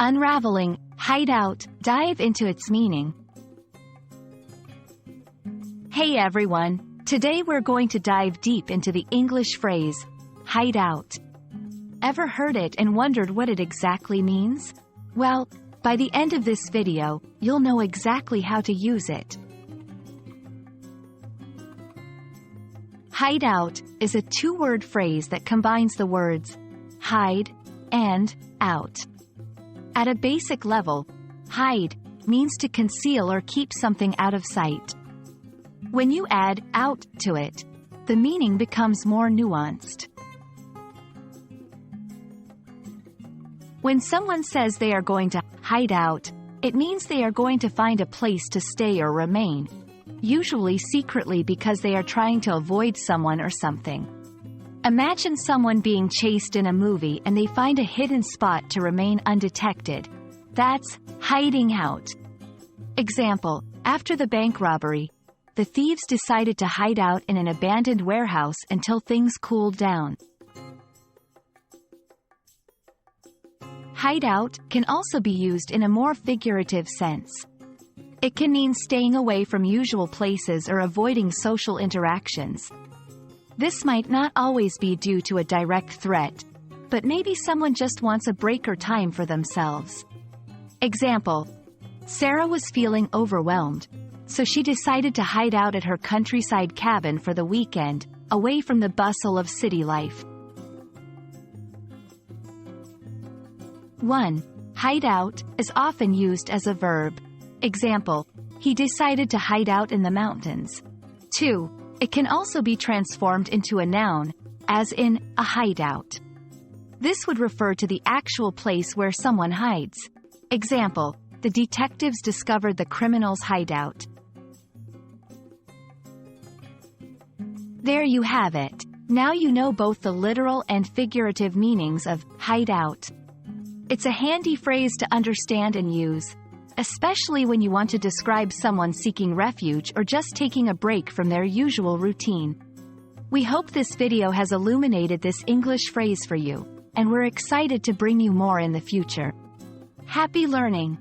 Unraveling Hide Out, dive into its meaning. Hey everyone, today we're going to dive deep into the English phrase, hide out. Ever heard it and wondered what it exactly means? Well, by the end of this video, you'll know exactly how to use it. Hide out is a two-word phrase that combines the words hide and out. At a basic level, hide means to conceal or keep something out of sight. When you add out to it, the meaning becomes more nuanced. When someone says they are going to hide out, it means they are going to find a place to stay or remain, usually secretly because they are trying to avoid someone or something. Imagine someone being chased in a movie and they find a hidden spot to remain undetected. That's hiding out. Example: after the bank robbery, the thieves decided to hide out in an abandoned warehouse until things cooled down. Hide out can also be used in a more figurative sense. It can mean staying away from usual places or avoiding social interactions. This might not always be due to a direct threat, but maybe someone just wants a break or time for themselves. Example: Sarah was feeling overwhelmed, so she decided to hide out at her countryside cabin for the weekend, away from the bustle of city life. 1. Hide out is often used as a verb. Example: he decided to hide out in the mountains. 2. It can also be transformed into a noun, as in, a hideout. This would refer to the actual place where someone hides. Example: the detectives discovered the criminal's hideout. There you have it. Now you know both the literal and figurative meanings of hide out. It's a handy phrase to understand and use, especially when you want to describe someone seeking refuge or just taking a break from their usual routine. We hope this video has illuminated this English phrase for you, and we're excited to bring you more in the future. Happy learning!